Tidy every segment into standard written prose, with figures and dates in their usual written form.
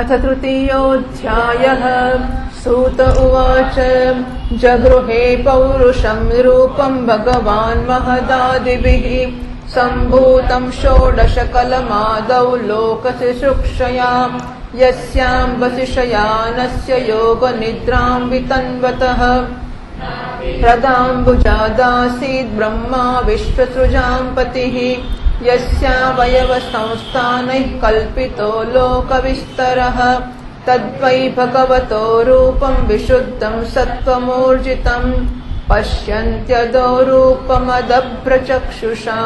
अथ तृतीयोऽध्यायः। सूत उवाच जगृहे पौरुषं रूपं भगवान् महदादिभिः सम्भूतं षोडशकलमादौ लोकशुश्रूषया यस्यां वसिषयानस्य योगनिद्रां वितन्वतः हृदाम्बुजादासीत् ब्रह्मा विश्वसृजां पतिः यस्यावयवसंस्थानैः कल्पितो लोकविस्तरः तद्वै भगवतो रूपं विशुद्धं सत्त्वमूर्जितं पश्यन्त्यदो रूपमदभ्रचक्षुषा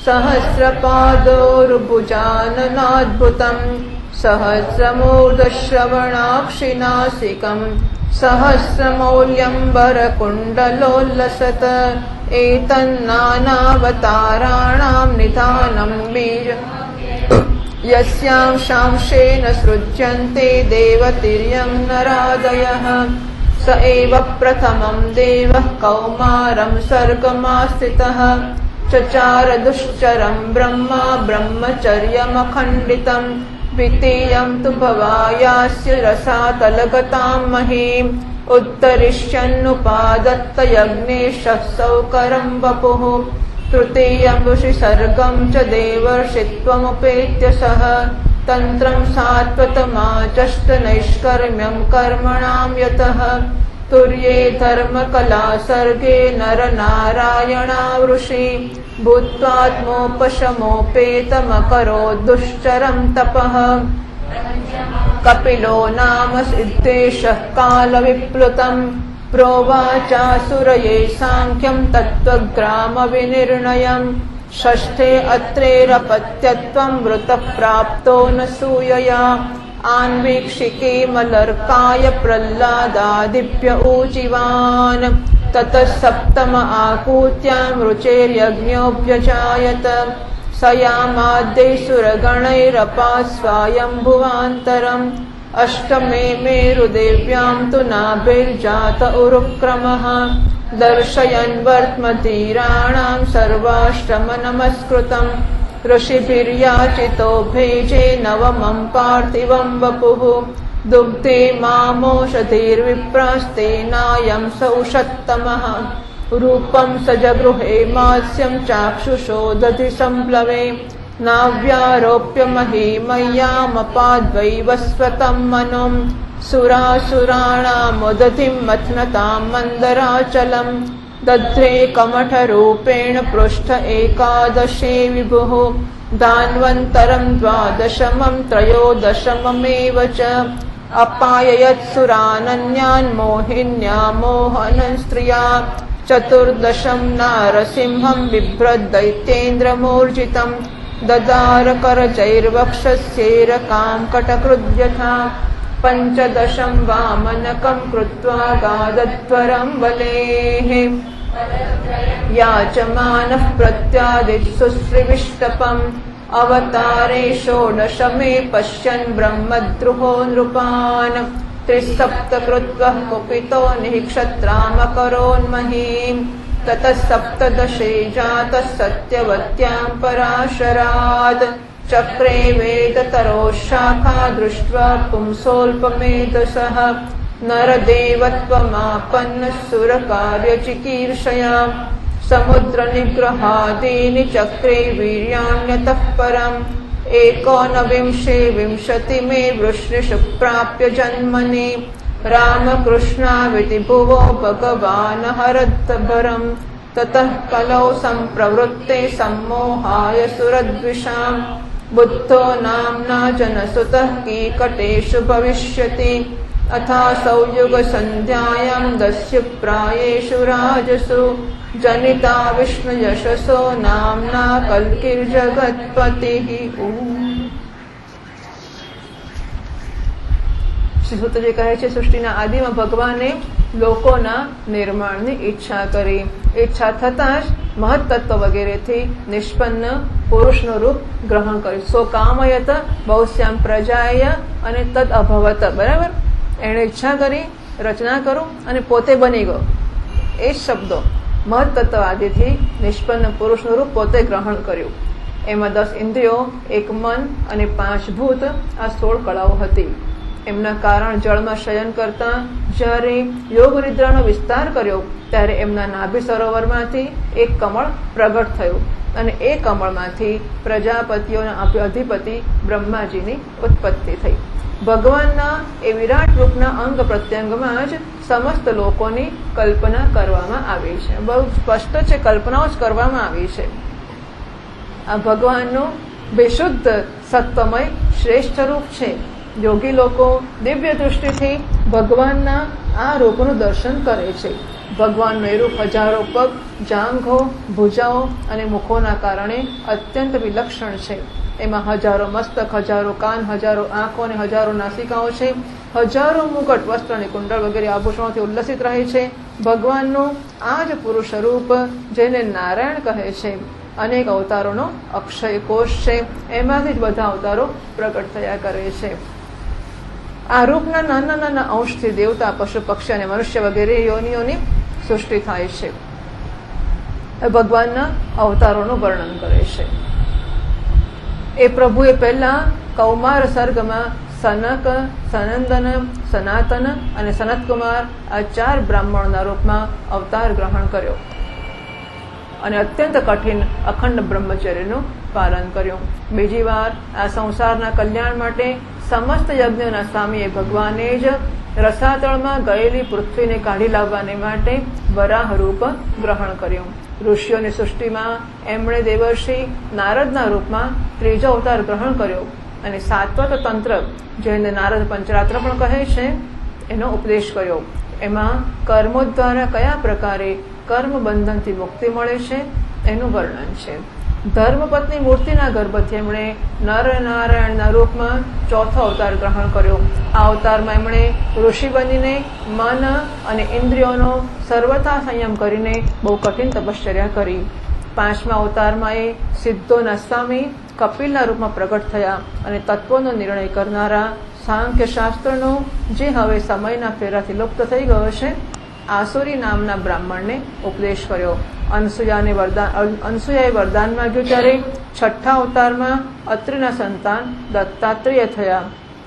सहस्रपादोरुभुजाननाद्भुतं सहस्रमूर्धश्रवणाक्षिनासिकं सहस्रमौल्यम्बरकुण्डलोल्लसत् एतन्नानावताराणां निधानं बीज यस्यां शांशेन सृज्यन्ते देवतिर्यं नरादयः स एव प्रथमं देवः कौमारं सर्गमास्थितः चचार दुश्चरं ब्रह्मा ब्रह्मचर्यमखण्डितं द्वितीयं तु भवायास्य रसातलगतां महीम् उत्तरिष्यन्नुपादत्त यज्ञेशः सौकरं वपुः तृतीयं ऋषिसर्गं च देवर्षित्वमुपेत्य सः तन्त्रं सात्वतमाचष्ट नैष्कर्म्यं कर्मणां यतः तुर्ये धर्मकलासर्गे नरनारायणावृषि भूत्वात्मोपशमोपेतमकरोद्दुश्चरं तपः कपिलो नाम सिद्धेशः कालविप्लुतं प्रोवाचासुरये सांख्यं तत्त्वग्रामविनिर्णयं षष्ठे अत्रेरपत्यत्वं वृतः प्राप्तो न सूयया आन्वीक्षिके मलर्काय प्रह्लादादिभ्य ऊचिवान् ततः सप्तम आकूत्यां रुचेर्यज्ञोऽभ्यजायत स यामाद्यैसुरगणैरपास्वायम्भुवान्तरम् अष्टमे मेरुदेव्यां तु नाभिर्जात उरुक्रमः दर्शयन् वर्त्मतीराणां सर्वाष्टमनमस्कृतं ऋषिभिर्याचितो भेजे नवमं पार्थिवं वपुः दुग्धे मामोषधीर्विप्रास्तेनायं स उषत्तमः रूपं स जगृहे मास्यं चाक्षुषो दधि सम्प्लवे नाव्यारोप्य महीमय्यामपाद्वैवस्वतं मनुं सुरासुराणामुदधिं मथ्नतां मन्दराचलं दध्रे कमठरूपेण पृष्ठ एकादशे विभुः दान्वन्तरं द्वादशमं त्रयोदशममेव च अपाययत्सुरानन्यान् मोहिन्या मोहनं स्त्रिया चतुर्दशं नारसिंहं बिभ्रद्दैत्येन्द्रमूर्जितं ददार करचैर्वक्षस्यैरकां कटकृद्यथा पञ्चदशं वामनकं कृत्वा गादध्वरं बलेः याचमानः प्रत्यादित्सुश्रीविष्टपम् अवतारे षोडशमे पश्यन् ब्रह्मद्रुहो नृपान् त्रिसप्त कृत्वा कुपितो निःक्षत्रामकरोन्महीम् ततः सप्तदशे जातः सत्यवत्यां पराशरात् चक्रे वेदतरोः शाखा दृष्ट्वा पुंसोऽल्पमेधसः नरदेवत्वमापन्नः सुरकार्यचिकीर्षया समुद्रनिग्रहादीनि चक्रे वीर्याण्यतः परम् एकोनविंशे विंशतिमे वृष्णिषु प्राप्य जन्मनि रामकृष्णाविति भुवो भगवान् हरद्भरम् ततः कलौ सम्प्रवृत्ते सम्मोहाय सुरद्विषाम् बुद्धो नाम्ना जनसुतः कीकटेषु भविष्यति अथासौ युगसन्ध्यायां दस्युप्रायेषु राजसु जनिता विष्णुयशसो नाम्ना कल्किर्जगत्पतिः। શ્રી સૂતજી કહે છે સૃષ્ટિના આદિમાં ભગવાને લોકોના નિર્માણની ઈચ્છા કરી. ઈચ્છા થતાં જ મહત્તત્વ વગેરેથી નિષ્પન્ન પુરુષનું રૂપ ગ્રહણ કર્યું. સો કામયત બહુશ્યામ પ્રજાય અને તદ અભવત. બરાબર, એણે ઈચ્છા કરી રચના કરું અને પોતે બની ગયો. એ જ શબ્દો મહત્તત્વ આદિથી નિષ્પન્ન પુરુષનું રૂપ પોતે ગ્રહણ કર્યું. એમાં 10 ઇન્દ્રિયો, 1 મન અને 5 ભૂત, આ 16 કળાઓ હતી. એમના કારણ જળમાં શયન કરતા જ્યારે યોગ નિદ્રાનો વિસ્તાર કર્યો ત્યારે એમના નાભી સરોવરમાંથી એક કમળ પ્રગટ થયું અને એ કમળમાંથી પ્રજાપતિઓના અધિપતિ બ્રહ્માજીની ઉત્પત્તિ થઈ. ભગવાનના એ વિરાટ રૂપના અંગ પ્રત્યંગમાં જ સમસ્ત લોકોની કલ્પના કરવામાં આવી છે. બહુ સ્પષ્ટ છે, કલ્પનાઓ જ કરવામાં આવી છે. આ ભગવાનનું વિશુદ્ધ સત્વમય શ્રેષ્ઠ રૂપ છે. યોગી લોકો દિવ્ય દૃષ્ટિથી ભગવાનના આ રૂપનું દર્શન કરે છે. ભગવાનનું એ રૂપ હજારો પગ, જાંઘો, ભુજાઓ અને મુખોના કારણે અત્યંત વિલક્ષણ છે. એમાં હજારો મસ્તક, હજારો કાન, હજારો આંખો અને હજારો નાસિકાઓ છે. હજારો મુકટ, વસ્ત્ર અને કુંડળ વગેરે આભૂષણોથી ઉલ્લસિત રહે છે. ભગવાનનું આ જ પુરુષ રૂપ જેને નારાયણ કહે છે, અનેક અવતારોનો અક્ષય કોષ છે. એમાંથી જ બધા અવતારો પ્રગટ થયા કરે છે. આ રૂપના નાના નાના અંશથી દેવતા, પશુ, પક્ષી અને મનુષ્ય વગેરે યોનિઓની સૃષ્ટિ થાય છે. ભગવાનના અવતારોનું વર્ણન કરે છે. એ પ્રભુએ પહેલા કૌમાર સર્ગમાં સનક, સનંદન, સનાતન અને સનતકુમાર આ 4 બ્રાહ્મણોના રૂપમાં અવતાર ગ્રહણ કર્યો અને અત્યંત કઠિન અખંડ બ્રહ્મચર્યનું પાલન કર્યું. બીજી વાર આ સંસારના કલ્યાણ માટે સમસ્ત યજ્ઞના સ્વામીએ ભગવાને જ રસાતળમાં ગયેલી પૃથ્વીને કાઢી લાવવાને માટે વરાહ રૂપ ગ્રહણ કર્યું. ઋષિઓની સૃષ્ટિમાં એમણે દેવર્ષિ નારદના રૂપમાં ત્રીજો અવતાર ગ્રહણ કર્યો અને સાત્વત તંત્ર, જેને નારદ પંચરાત્ર પણ કહે છે, એનો ઉપદેશ કર્યો. એમાં કર્મો દ્વારા કયા પ્રકારે કર્મ બંધનથી મુક્તિ મળે છે એનું વર્ણન છે. ધર્મપત્ની મૂર્તિના ગર્ભથી એમણે નરનારાયણના રૂપમાં ચોથો અવતાર ગ્રહણ કર્યો. આ અવતારમાં એમણે ઋષિ બનીને મન અને ઇન્દ્રિયોનો સર્વથા સંયમ કરીને બહુ કઠિન તપશ્ચર્યા કરી. 5મા અવતારમાં એ સિદ્ધોના સ્વામી કપિલના રૂપમાં પ્રગટ થયા અને તત્વોનો નિર્ણય કરનારા સાંખ્ય શાસ્ત્રનો, જે હવે સમયના ફેરાથી લુપ્ત થઈ ગયો છે, આસુરી નામના બ્રાહ્મણને ઉપદેશ કર્યો. અનસુયાએ વરદાન માગ્યું ત્યારે 6ઠ્ઠા અવતારમાં અત્રિના સંતાન દત્તાત્રેય થયા.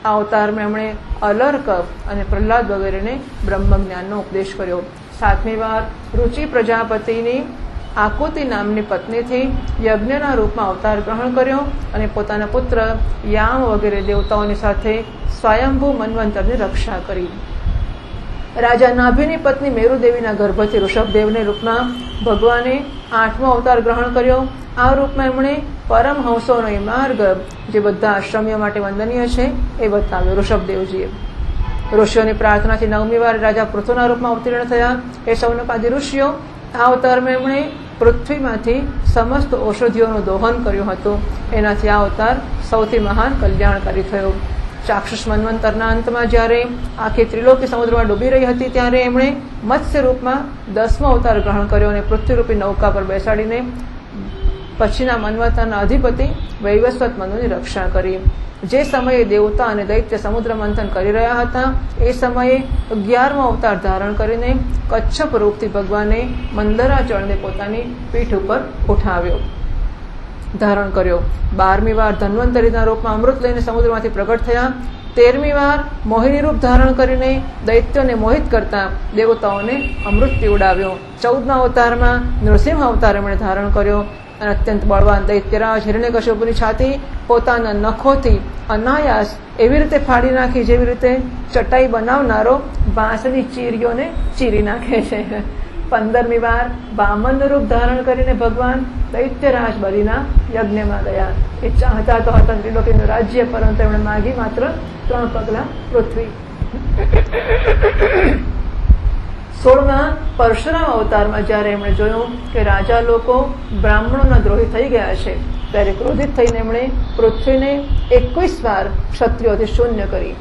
આ અવતારમાં એમણે અલર્ક અને પ્રહલાદ વગેરેને બ્રહ્મજ્ઞાનનો ઉપદેશ કર્યો. 7મી વાર રુચિ પ્રજાપતિની આકુતિ નામની પત્નીથી યજ્ઞના રૂપમાં અવતાર ગ્રહણ કર્યો અને પોતાના પુત્ર યામ વગેરે દેવતાઓની સાથે સ્વયંભૂ મન્વંતરની રક્ષા કરી. રાજા નાભીની પત્ની મેરુદેવીના ગર્ભથી ઋષભદેવને રૂપમાં ભગવાને 8મો અવતાર ગ્રહણ કર્યો. આ રૂપમાં એમણે પરમહંસોનો એ માર્ગ, જે બધા આશ્રમીઓ માટે વંદનીય છે, એ બતાવ્યો ઋષભદેવજીએ. ઋષિઓની પ્રાર્થનાથી 9મી વાર રાજા પૃથુના રૂપમાં અવતીર્ણ થયા. એ સૌનકાદિ ઋષિઓ. આ અવતારમાં એમણે પૃથ્વીમાંથી સમસ્ત ઔષધિઓનું દોહન કર્યું હતું. એનાથી આ અવતાર સૌથી મહાન કલ્યાણકારી થયો. ચાક્ષુષ મન્વંતરના અંતમાં જ્યારે આખી ત્રિલોકી સમુદ્રમાં ડૂબી રહી હતી ત્યારે એમણે મત્સ્ય રૂપમાં 10મો અવતાર ગ્રહણ કર્યો અને પૃથ્વીરૂપી નૌકા પર બેસાડીને પછીના મન્વંતરના અધિપતિ વૈવસ્વત મનુની રક્ષા કરી. જે સમયે દેવતા અને દૈત્ય સમુદ્ર મંથન કરી રહ્યા હતા, એ સમયે 11મો અવતાર ધારણ કરીને કચ્છપ રૂપથી ભગવાને મંદરાચળને પોતાની પીઠ ઉપર ઉઠાવ્યો, ધારણ કર્યો. 12મી વાર ધન્વંતરીના રૂપમાં અમૃત લઈને સમુદ્રમાંથી પ્રગટ થયા. 13મી વાર મોહિની રૂપ ધારણ કરીને દૈત્યોને મોહિત કરતા દેવતાઓને અમૃત પીવડાવ્યો. 14મા અવતારમાં નૃસિંહ અવતાર એમણે ધારણ કર્યો અને અત્યંત બળવાન દૈત્યરાજ હિરણ્યકશ્યપુની છાતી પોતાના નખોથી અનાયાસ એવી રીતે ફાડી નાખી, જેવી રીતે ચટાઈ બનાવનારો બાંસની ચીરીઓને ચીરી નાખે છે. 15મી વાર વામન રૂપ ધારણ કરીને ભગવાન દૈત્યરાજ બલિના યજ્ઞમાં ગયા. એ ચાહતા તો હતા ત્રિલોકીનું રાજ્ય, પરંતુ એમણે માગી માત્ર 3 પગલા પૃથ્વી. 16મા પરશુરામ અવતારમાં જ્યારે એમણે જોયું કે રાજા લોકો બ્રાહ્મણોના દ્રોહી થઈ ગયા છે, ત્યારે ક્રોધિત થઈને એમણે પૃથ્વીને 21 વાર ક્ષત્રિયોથી શૂન્ય કરી.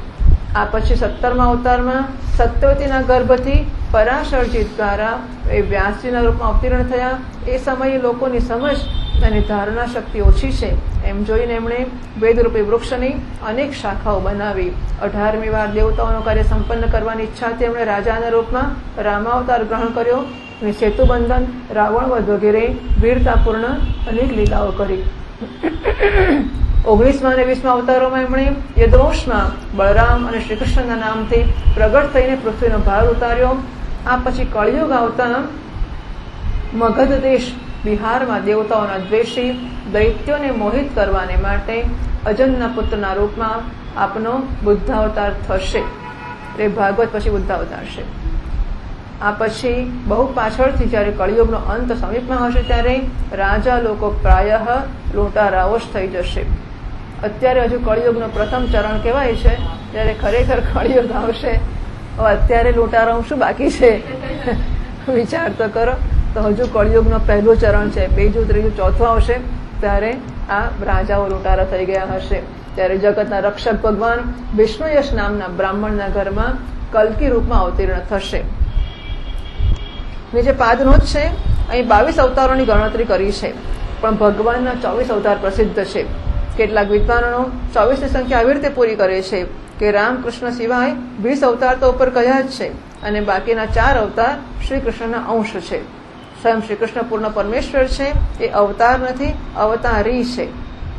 આ પછી 17મા અવતારમાં સત્યવતીના ગર્ભથી પરાશરજી દ્વારા એ વ્યાસજીના રૂપમાં અવતીર્ણ થયા. એ સમયે લોકોની સમજ અને ધારણા શક્તિ ઓછી છે એમ જોઈને એમણે વેદરૂપી વૃક્ષની અનેક શાખાઓ બનાવી. 18મી વાર દેવતાઓનું કાર્ય સંપન્ન કરવાની ઈચ્છાથી એમણે રાજાના રૂપમાં રામાવતાર ગ્રહણ કર્યો અને સેતુબંધન, રાવણવધ વગેરે વીરતાપૂર્ણ અનેક લીલાઓ કરી. 19મા અને 20મા અવતારોમાં એમણે યદુવંશમાં બળરામ અને શ્રી કૃષ્ણના નામથી પ્રગટ થઈને પૃથ્વીનો ભાર ઉતાર્યો. આ પછી કળિયુગ આવતા મગધ દેશ બિહારમાં દેવતાઓના દ્વેષી દૈત્યોને મોહિત કરવાને માટે અજનના પુત્રના રૂપમાં આપનો બુદ્ધાવતાર થશે. એ ભાગવત પછી બુદ્ધાવતાર છે. આ પછી બહુ પાછળથી જ્યારે કળિયુગનો અંત સમીપમાં હશે ત્યારે રાજા લોકો પ્રાયઃ લૂંટારાઓ જ થઈ જશે. અત્યારે હજુ કળિયુગનું પ્રથમ ચરણ કહેવાય છે, જ્યારે ખરેખર કળિયુગ આવશે અત્યારે લૂંટારાઓ શું બાકી છે વિચાર તો કરો. તો હજુ કળિયુગનું પહેલું ચરણ છે, બીજું ત્રીજું ચોથું આવશે ત્યારે આ રાજાઓ લૂંટારા થઈ ગયા હશે. ત્યારે જગતના રક્ષક ભગવાન વિષ્ણુયશ નામના બ્રાહ્મણના ઘરમાં કલ્કી રૂપમાં અવતીર્ણ થશે. નીચે પાદનોજ છે. અહીં 22 અવતારોની ગણતરી કરી છે, પણ ભગવાનના 24 અવતાર પ્રસિદ્ધ છે. કેટલાક વિદ્વાનો 24ની સંખ્યા આવી રીતે પૂરી કરે છે કે રામકૃષ્ણ સિવાય 20 અવતાર તો ઉપર કયા જ છે અને બાકીના 4 અવતાર શ્રી કૃષ્ણના અંશ છે. સ્વયં શ્રી કૃષ્ણ પૂર્ણ પરમેશ્વર છે, એ અવતાર નથી, અવતારી છે.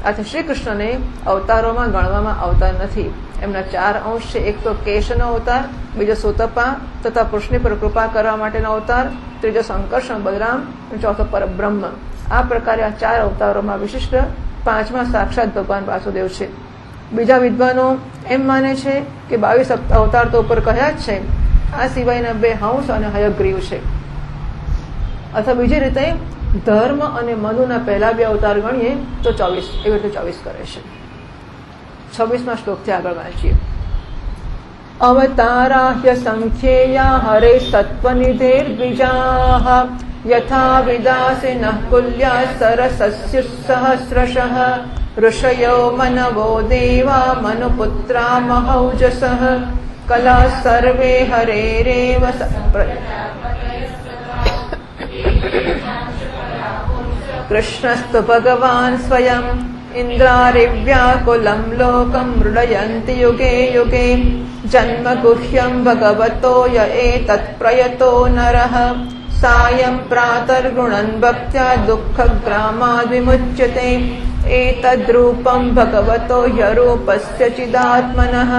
આથી શ્રી કૃષ્ણને અવતારોમાં ગણવામાં આવતા નથી. એમના 4 અંશ છે. એક તો કેશનો અવતાર, બીજો સુતપા તથા કૃષ્ણ પર કૃપા કરવા માટેનો અવતાર, ત્રીજો સંકર્ષણ બલરામ અને ચોથો પરબ્રહ્મ. આ પ્રકારે આ 4 અવતારોમાં વિશિષ્ટ 5મા સાક્ષાત ભગવાન વાસુદેવ છે. બીજા વિદ્વાનો એમ માને છે કે 22 અવતાર તો ઉપર કહ્યા જ છે, આ સિવાયના 2 હંસ અને હયગ્રીવ છે. અથવા બીજી રીતે ધર્મ અને મનુના પહેલા 2 અવતાર ગણીએ તો 24, એવી રીતે 24 કરે છે. 26મા શ્લોકથી આગળ વાંચીએ. અવતારાહ્ય સંખ્યેયા હરે સત્વનિધેર્દ્વિજાઃ યથા વિદાસિનઃ કુલ્યા સરસસ્ય સહસ્રશઃ ઋષયો મનવો દેવા મનુપુત્રા મહૌજસઃ કલા સર્વે હરેરેવ કૃષ્ણસ્તુ ભગવાન સ્વયં ઇન્દ્રારિવ્યાકુલં લોકં મૃડયન્તિ યુગે યુગે જન્મ ગુહ્યં ભગવતો ય એતત્ પ્રયતો નરઃ સાયં પ્રાતર્ગુણન ભક્ત્યા દુઃખગ્રામાદ્ વિમુચ્યતે એતદ્રૂપં ભગવતો યરૂપસ્ય ચિદાત્મનઃ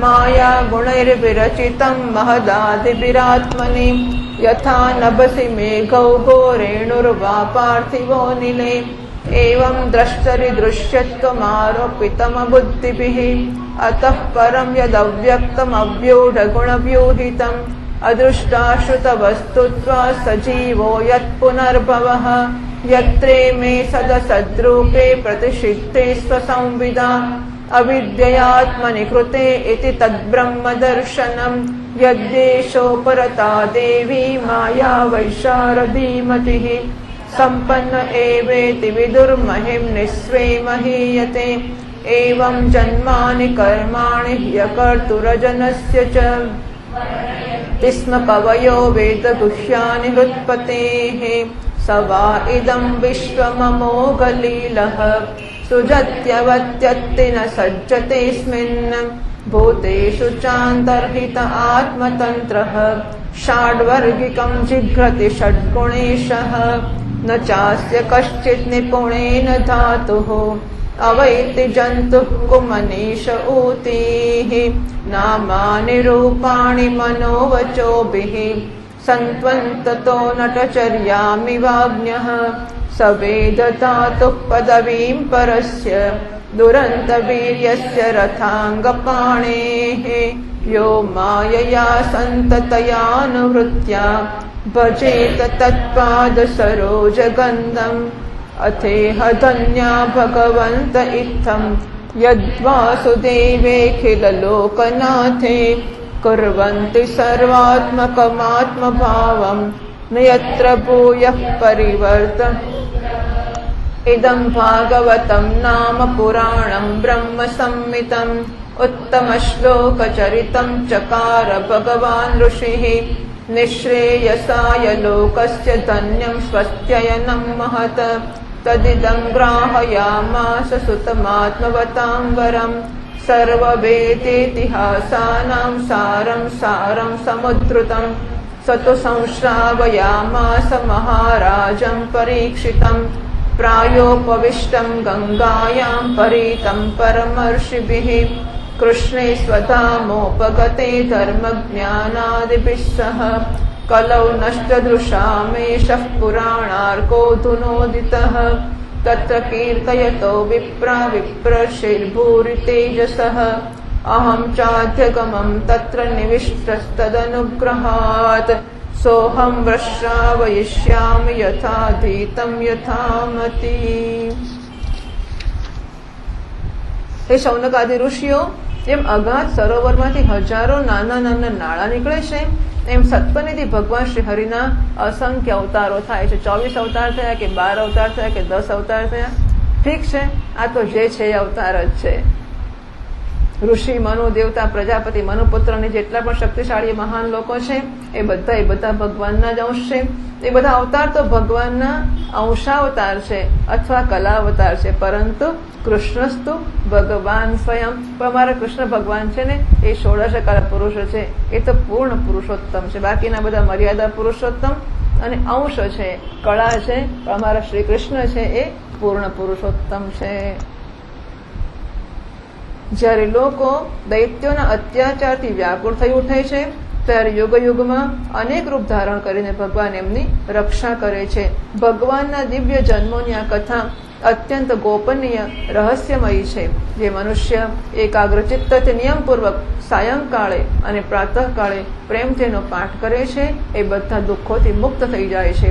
માયા ગુણૈર્વિરચિतं મહદાદિभिरात्मनि यथा नभसि मेघौ घोरेणुर्वा पार्थिवो निले एवं द्रष्टरि दृश्यत्वमारोपितमबुद्धिभिः अतः परं यदव्यक्तमव्यूढगुणव्यूहितम् अदृष्टाश्रुतवस्तुत्वा सजीवो यत्पुनर्भवः यत्रे मे सदसद्रूपे प्रतिषिद्धे स्वसंविदा अविद्ययात्मनि कृते इति तद्ब्रह्मदर्शनम् यद्देशोपरता देवी माया वैशारदीमतिः सम्पन्न एवेति विदुर्महिं निःस्वे महीयते एवं जन्मानि कर्माणि ह्यकर्तुरजनस्य च तिस्म कवयो वेदगुह्यानि हृत्पतेः स वा इदं विश्वममोघलीलः सृजत्यवत्यत्ति न सज्जतेऽस्मिन् भूतेषु चान्तर्हित आत्मतन्त्रः षाड्वर्गिकं जिघ्रति षड्गुणेशः न चास्य कश्चित् निपुणेन धातुः अवैति जन्तुः कुमनीष ऊतीः नामानि रूपाणि मनोवचोभिः सन्त्वन्ततो नटचर्यामिवाज्ञः स वेदधातुः पदवीं परस्य दुरन्तवीर्यस्य रथाङ्गपाणेः यो मायया सन्ततयानुवृत्त्या भजेत तत्पादसरोजगन्धम् अथेह धन्या भगवन्त इत्थं यद्वासुदेवेऽखिललोकनाथे कुर्वन्ति सर्वात्मकमात्मभावं न यत्र भूयः परिवर्त इदं भागवतं नाम पुराणं ब्रह्म संहितम् उत्तमश्लोकचरितं चकार भगवान् ऋषिः निःश्रेयसाय लोकस्य धन्यं स्वस्त्ययनं महत् तदिदं ग्राहयामास सुतमात्मवतां वरं सर्ववेदेतिहासानां सारं सारं समुद्धृतं स तु संश्रावयामास महाराजं परीक्षितं प्रायोपविष्टं गंगायां परितं परमर्षिभिः कृष्णे स्वधामोपगते धर्मज्ञानादिभिः सह कलौ नष्टदृशामेषः पुराणार्को धुनोदितः तत्र कीर्तयतो विप्रर्षिर्भूरि तेजसः अहं चाध्यगमं तत्र निविष्टस्तदनुग्रहात् सोऽहं वश्रावयिष्यामि यथाधीतं यथामति। हे शौनकादि ऋषिઓ, જેમ અગાધ સરોવરમાંથી હજારો નાના નાના નાળા નીકળે છે એમ સત્વનિધિ ભગવાન શ્રી હરિના અસંખ્ય અવતારો થાય છે। 24 અવતાર થયા કે 12 અવતાર થયા કે 10 અવતાર થયા, ઠીક છે, આ તો જે છે એ અવતાર જ છે। ઋષિ, મનુ, દેવતા, પ્રજાપતિ, મનુપુત્રની જેટલા પણ શક્તિશાળી મહાન લોકો છે એ બધા ભગવાનના જ અંશ છે। એ બધા અવતાર તો ભગવાનના અંશાવતાર છે અથવા કલાવતાર છે, પરંતુ કૃષ્ણસ્તુ ભગવાન સ્વયં, પણ અમારા કૃષ્ણ ભગવાન છે ને એ ષોડશકલા પુરુષો છે, એ તો પૂર્ણ પુરુષોત્તમ છે। બાકીના બધા મર્યાદા પુરુષોત્તમ અને અંશ છે, કળા છે, પણ અમારા શ્રી કૃષ્ણ છે એ પૂર્ણ પુરુષોત્તમ છે। જ્યારે લોકો દૈત્યોના અત્યાચારથી વ્યાકુળ થઈ ઉઠે છે ત્યારે યુગમાં અનેક રૂપ ધારણ કરીને ભગવાન એમની રક્ષા કરે છે। ભગવાનના દિવ્ય જન્મોની આ કથા અત્યંત ગોપનીય રહસ્યમયી છે, જે મનુષ્ય એકાગ્રચિત્તથી નિયમપૂર્વક સાયંકાળે અને પ્રાતઃકાળે પ્રેમથી એનો પાઠ કરે છે એ બધા દુઃખોથી મુક્ત થઈ જાય છે।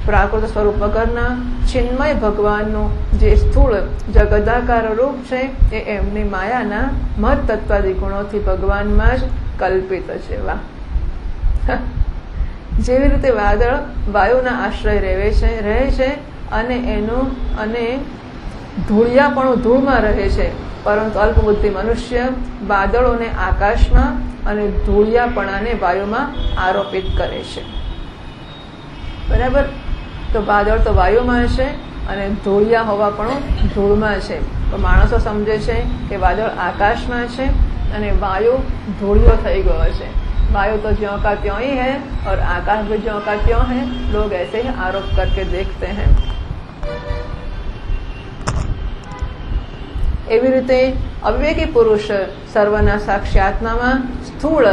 પ્રાકૃત સ્વરૂપ વગરના ચિન્મય ભગવાનનું જે સ્થૂળ જગદાકાર રૂપ છે એ એમની માયાના મહત્તત્વાદી ગુણોથી ભગવાનમાં જ કલ્પિત છે। વાહ! જેવી રીતે વાદળ વાયુના આશ્રય રહે છે અને ધૂળિયાપણું ધૂળમાં રહે છે, પરંતુ અલ્પબુદ્ધિ મનુષ્ય વાદળોને આકાશમાં અને ધૂળિયાપણાને વાયુમાં આરોપિત કરે છે। બરાબર? તો વાદળ તો વાયુમાં છે અને ધૂળિયા હોવા પણ ધૂળમાં છે। તો માણસો સમજે છે કે વાદળ આકાશમાં છે અને વાયુ ધૂળિયો થઈ ગયો છે। वायु तो ज्यों का त्यों ही है और आकाश भी ज्यों का त्यों है, लोग ऐसे ही आरोप करके देखते हैं। एवी रीते अविवेकी पुरुष सर्वना साक्षी आत्मामां स्थूल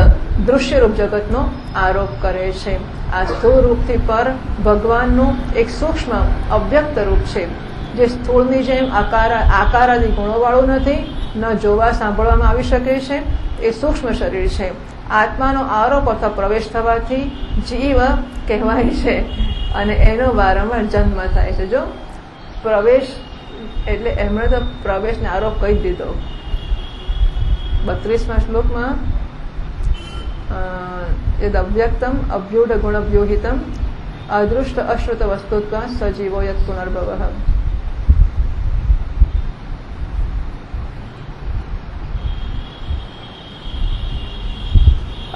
दृश्य रूप जगतनो आरोप करे छे। आ स्थूल रूपथी पर भगवानનું એક સૂક્ષ્મ અવ્યક્ત રૂપ છે, જે સ્થૂળની જેમ આકારાદી ગુણોવાળું નથી, ન જોવા સાંભળવામાં આવી શકે છે। એ સૂક્ષ્મ શરીર છે। આત્માનો આરોપ અથવા પ્રવેશ થવાથી જીવ કહેવાય છે અને એનો વારંવાર જન્મ થાય છે। જો પ્રવેશ એટલે એમણે તો પ્રવેશને આરોપ કહી દીધો। 32મા શ્લોકમાં યદવ્યક્તમ અવ્યુઢ ગુણવ્યુહિતમ અદૃષ્ટ અશ્રુત વસ્તુત્વા સજીવો યત પુનર્ભવઃ।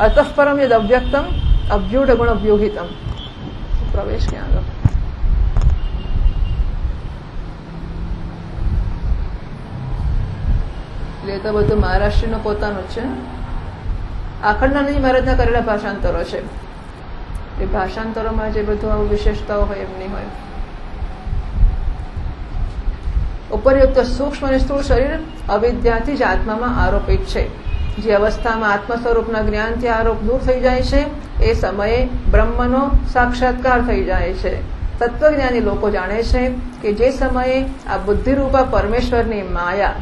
अतः परम यद अव्यक्तम अव्यूढ़ गुण व्यूहितम। प्रवेश क्या आगे એટલે તો બધું મહારાષ્ટ્રીનું પોતાનું છે। આખંડાનંદજી મહારાજના કરેલા ભાષાંતરો છે, એ ભાષાંતરોમાં જે બધું આવું વિશેષતાઓ હોય એમની હોય। ઉપરયુક્ત સૂક્ષ્મ અને સ્થૂળ શરીર અવિદ્યાથી જ આત્મામાં આરોપિત છે। જે અવસ્થામાં આત્મ સ્વરૂપના જ્ઞાનથી આરોપ દૂર થઈ જાય છે એ સમયે બ્રહ્મનો સાક્ષાત્કાર થઈ જાય છે। તત્વજ્ઞાની લોકો જાણે છે કે જે સમયે આ બુદ્ધિરૂપા પરમેશ્વરની માયા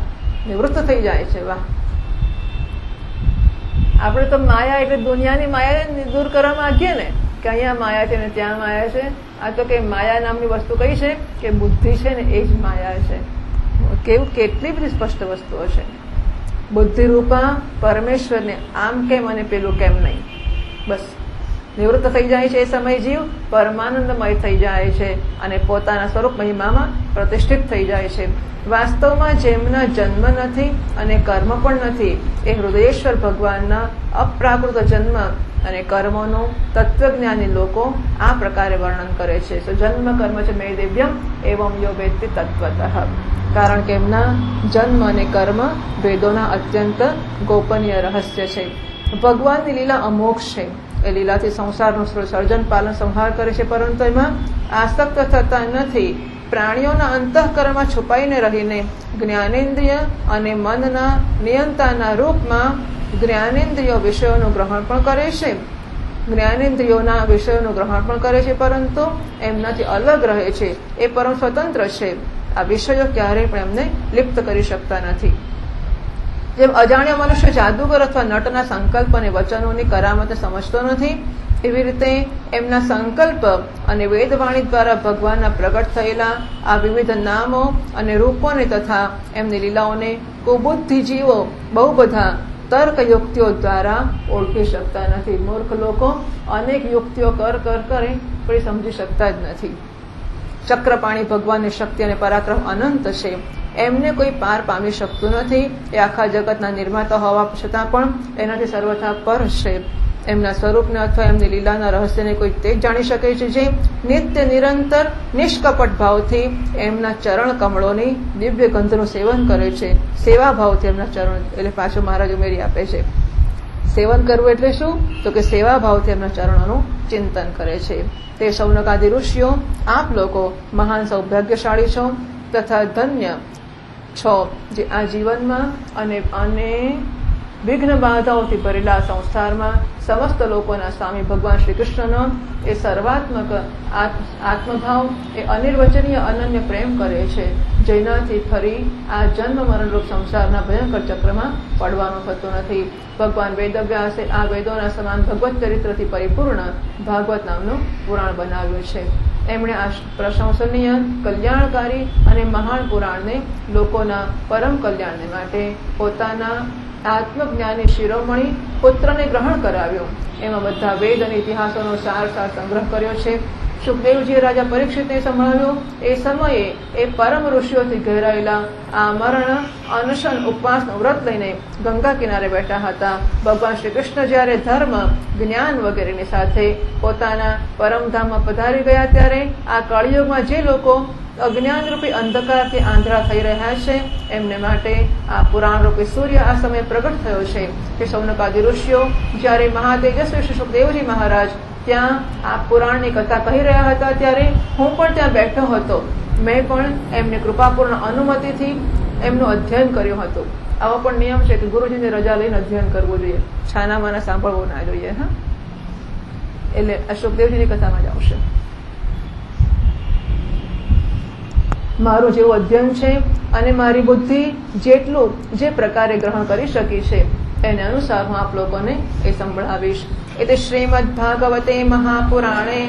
નિવૃત્ત થઈ જાય છે। વાહ! આપણે તો માયા એટલે દુનિયાની માયા દૂર કરવા માંગીએ ને કે અહીંયા માયા છે ને ત્યાં માયા છે। આ તો કે માયા નામની વસ્તુ કઈ છે કે બુદ્ધિ છે ને એ જ માયા છે। કેટલી બધી સ્પષ્ટ વસ્તુઓ છે। બુદ્ધિરૂપા પરમેશ્વરને આમ કેમ અને પેલું કેમ નહીં, બસ નિવૃત્ત થઈ જાય છે। એ સમય જીવ પરમાનંદમય થઈ જાય છે અને પોતાના સ્વરૂપ મહિમામાં પ્રતિષ્ઠિત થઈ જાય છે। વાસ્તવમાં જેમના જન્મ નથી અને કર્મ પણ નથી એ હૃદયેશ્વર ભગવાનના અપ્રાકૃત જન્મ અને કર્મોનું તત્વજ્ઞાની લોકો આ પ્રકારે વર્ણન કરે છે। જન્મ કર્મ છે મે દિવ્યમ એવમ યો વેત્તિ તત્વતઃ, કારણ કે એમના જન્મ અને કર્મ વેદોના અત્યંત ગોપનીય રહસ્ય છે। ભગવાનની લીલા અમોઘ છે। એ લીલાથી સંસારનું સર્જન પાલન સંહાર કરે છે, પરંતુ એમાં આસક્ત થતા નથી। પ્રાણીઓના અંતઃકરણમાં છુપાઈને રહીને જ્ઞાનેન્દ્રિય અને મનના નિયંતાના રૂપમાં જ્ઞાનેન્દ્રિયો વિષયોનું ગ્રહણ પણ કરે છે, જ્ઞાનેન્દ્રિયોના વિષયોનું ગ્રહણ પણ કરે છે, પરંતુ એમનાથી અલગ રહે છે, એ પરમ સ્વતંત્ર છે. આ વિષયો ક્યારેય પણ એમને લિપ્ત કરી શકતા નથી. જેમ અજાણ્યો મનુષ્ય જાદુગર અથવા નટના સંકલ્પ અને વચનોની કરામતને સમજતો નથી, એવી રીતે એમના સંકલ્પ અને વેદવાણી દ્વારા ભગવાનના પ્રગટ થયેલા આ વિવિધ નામો અને રૂપોને તથા એમની લીલાઓને કુબુદ્ધિજીવો બહુ બધા તર્ક યુક્તિઓ દ્વારા ઓળખી શકતા નથી. મૂર્ખ લોકો અનેક યુક્તિઓ કરે પણ એ સમજી શકતા જ નથી. ચક્રપાણી ભગવાનની શક્તિ અને પરાક્રમ અનંત છે, એમને કોઈ પાર પામી શકતું નથી. એ આખા જગતના નિર્માતા હોવા છતાં પણ એનાથી સર્વથા પર છે. એમના સ્વરૂપને અથવા એમની લીલાના રહસ્યને કોઈ તે જ જાણી શકે છે જે નિત્ય નિરંતર નિષ્કપટ ભાવથી એમના ચરણ કમળોની દિવ્ય ગંધનું સેવન કરે છે. સેવા ભાવથી એમના ચરણ, એટલે પાછો મહારાજ ઉમેરી આપે છે, સેવન કરવું એટલે શું? તો કે સેવા ભાવથી એમના ચરણોનું ચિંતન કરે છે. તે શૌનકાદિ ઋષિઓ, આપ લોકો મહાન સૌભાગ્યશાળી છો તથા ધન્ય છો, જે આ જીવનમાં અને વિઘ્ન બાધાઓથી ભરેલા સંસારમાં સમસ્ત લોકોના સ્વામી ભગવાન શ્રી કૃષ્ણનો એ સર્વાત્મક આત્મભાવ, એ અનિર્વચનીય અનન્ય પ્રેમ કરે છે, જેનાથી ફરી આ જન્મ મરણરૂપ સંસારના ભયંકર ચક્રમાં પડવાનું થતું નથી. ભગવાન વેદવ્યાસે આ વેદોના સમાન ભગવત ચરિત્રથી પરિપૂર્ણ ભાગવત નામનું પુરાણ બનાવ્યું છે. એમણે આ પ્રશંસનીય, કલ્યાણકારી અને મહાન પુરાણને લોકોના પરમ કલ્યાણને માટે પોતાના આત્મજ્ઞાની શિરોમણી પુત્રને ગ્રહણ કરાવ્યો. એમાં બધા વેદ અને ઇતિહાસોનો સાર સંગ્રહ કર્યો છે. સુખદેવજીએ રાજા પરીક્ષિતને સંભળાવ્યો. એ સમયે એ પરમ ઋષિઓથી ઘેરાયેલા આ મરણ અનશન ઉપવાસનું વ્રત લઈને ગંગા કિનારે બેઠા હતા. ભગવાન શ્રી કૃષ્ણ જ્યારે ધર્મ, જ્ઞાન વગેરેની સાથે પોતાના પરમધામમાં પધારી ગયા, ત્યારે આ કળિયુગમાં જે લોકો અજ્ઞાનરૂપી અંધકારથી આંધળા થઈ રહ્યા છે, એમને માટે આ પુરાણરૂપી સૂર્ય આ સમયે પ્રગટ થયો છે. કે શૌનકાદિ ઋષિઓ જ્યારે મહાતેજસ્વી શ્રી સુખદેવજી મહારાજ ત્યાં આ પુરાણની કથા કહી રહ્યા હતા, ત્યારે હું પણ ત્યાં બેઠો હતો. મેં પણ એમની કૃપાપૂર્ણ અનુમતિથી એમનું અધ્યયન કર્યું હતું. આવો પણ નિયમ છે કે ગુરુજીની રજા લઈને અધ્યયન કરવું જોઈએ, છાનામાના સાંભળવું ના જોઈએ. હા, એટલે આ સુખદેવજીની કથામાં જ આવશે. મારું જેવું અધ્યયન છે અને મારી બુદ્ધિ જેટલું જે પ્રકારે ગ્રહણ કરી શકી છે એને અનુસાર હું આપ લોકોને એ સંભળાવીશ. એટલે શ્રીમદ ભાગવતે મહાપુરાણે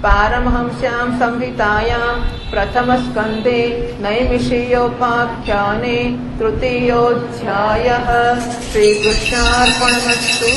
પારમહંસ્યામ સંહિતાયામ પ્રથમ સ્કંદે નૈમિષીયોપાખ્યાને તૃતીયોધ્યાયઃ. શ્રી કૃષ્ણાર્પણમસ્તુ.